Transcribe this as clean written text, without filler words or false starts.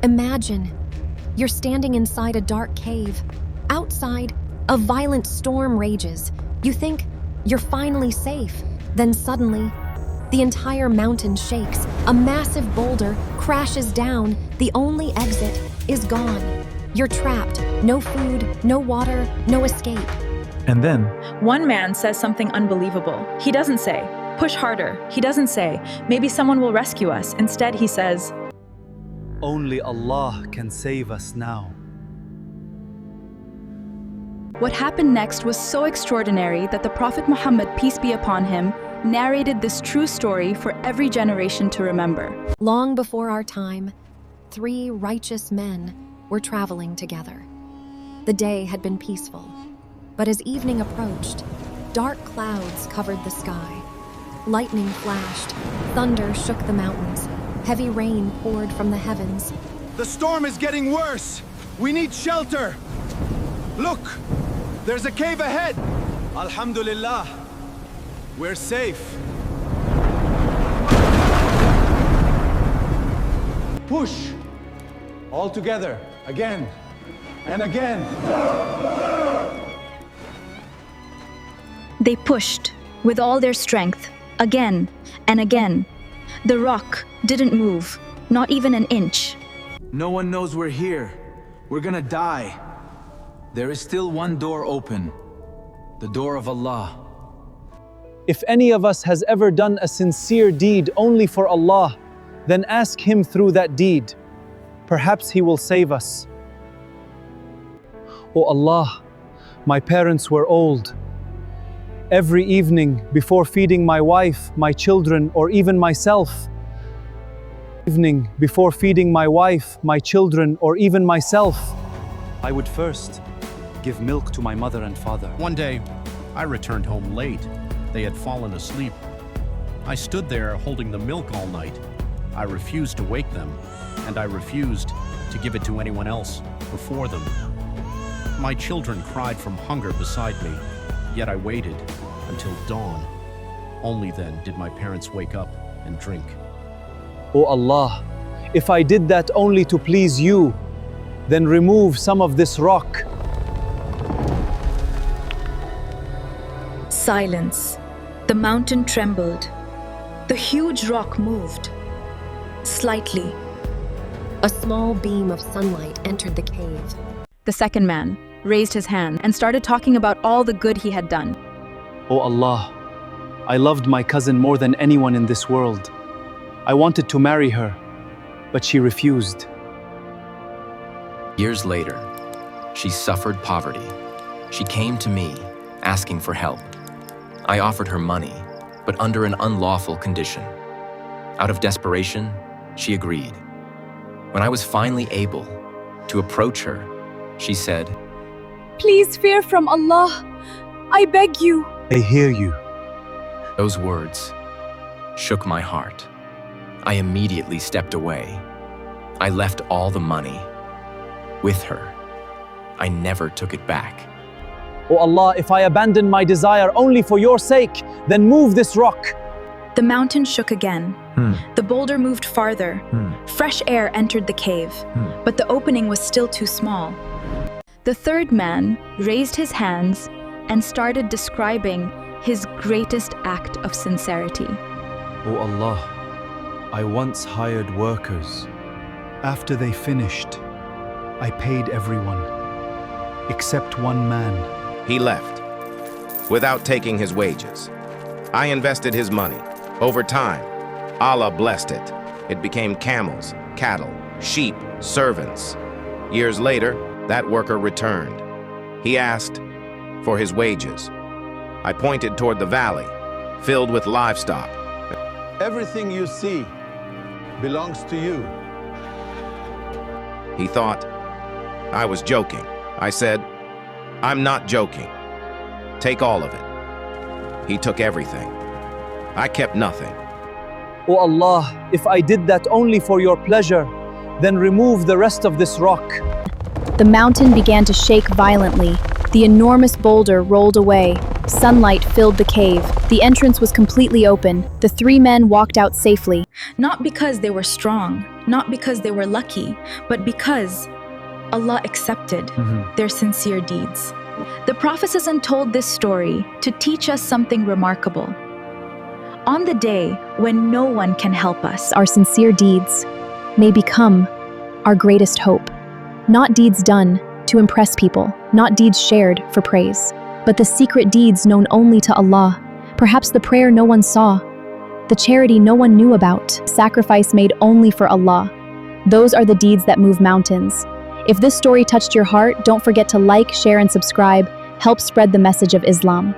Imagine, you're standing inside a dark cave. Outside, a violent storm rages. You think you're finally safe. Then suddenly, the entire mountain shakes. A massive boulder crashes down. The only exit is gone. You're trapped. No food, no water, no escape. And then, One man says something unbelievable. He doesn't say, "Push harder." He doesn't say, "Maybe someone will rescue us." Instead, he says, only Allah can save us now. What happened next was so extraordinary that the Prophet Muhammad, peace be upon him, narrated this true story for every generation to remember. Long before our time, 3 righteous men were traveling together. The day had been peaceful, but as evening approached, dark clouds covered the sky. Lightning flashed, thunder shook the mountains, heavy rain poured from the heavens. The storm is getting worse! We need shelter! Look! There's a cave ahead! Alhamdulillah! We're safe! Push! All together, again and again. They pushed with all their strength, again and again. The rock didn't move, not even an inch. No one knows we're here. We're gonna die. There is still one door open, the door of Allah. If any of us has ever done a sincere deed only for Allah, then ask Him through that deed. Perhaps He will save us. O Allah, my parents were old. Every evening, before feeding my wife, my children, or even myself, I would first give milk to my mother and father. One day, I returned home late. They had fallen asleep. I stood there holding the milk all night. I refused to wake them, and I refused to give it to anyone else before them. My children cried from hunger beside me, yet I waited until dawn. Only then did my parents wake up and drink. O Allah, if I did that only to please You, then remove some of this rock. Silence. The mountain trembled. The huge rock moved. Slightly. A small beam of sunlight entered the cave. The second man raised his hand and started talking about all the good he had done. O Allah, I loved my cousin more than anyone in this world. I wanted to marry her, but she refused. Years later, she suffered poverty. She came to me, asking for help. I offered her money, but under an unlawful condition. Out of desperation, she agreed. When I was finally able to approach her, she said, Please fear from Allah. I beg you. I hear you. Those words shook my heart. I immediately stepped away. I left all the money with her. I never took it back. O Allah, if I abandon my desire only for Your sake, then move this rock. The mountain shook again. The boulder moved farther. Fresh air entered the cave, but the opening was still too small. The third man raised his hands and started describing his greatest act of sincerity. O Allah, I once hired workers. After they finished, I paid everyone, except one man. He left, without taking his wages. I invested his money. Over time, Allah blessed it. It became camels, cattle, sheep, servants. Years later, that worker returned. He asked for his wages. I pointed toward the valley, filled with livestock. Everything you see belongs to you. He thought I was joking. I said, I'm not joking. Take all of it. He took everything. I kept nothing. O Allah, if I did that only for Your pleasure, then remove the rest of this rock. The mountain began to shake violently. The enormous boulder rolled away. Sunlight filled the cave. The entrance was completely open. The 3 men walked out safely. Not because they were strong, not because they were lucky, but because Allah accepted their sincere deeds. The Prophet told this story to teach us something remarkable. On the day when no one can help us, Our sincere deeds may become our greatest hope. Not deeds done to impress people, not deeds shared for praise, but the secret deeds known only to Allah. Perhaps the prayer no one saw, the charity no one knew about, sacrifice made only for Allah. Those are the deeds that move mountains. If this story touched your heart, don't forget to like, share, and subscribe. Help spread the message of Islam.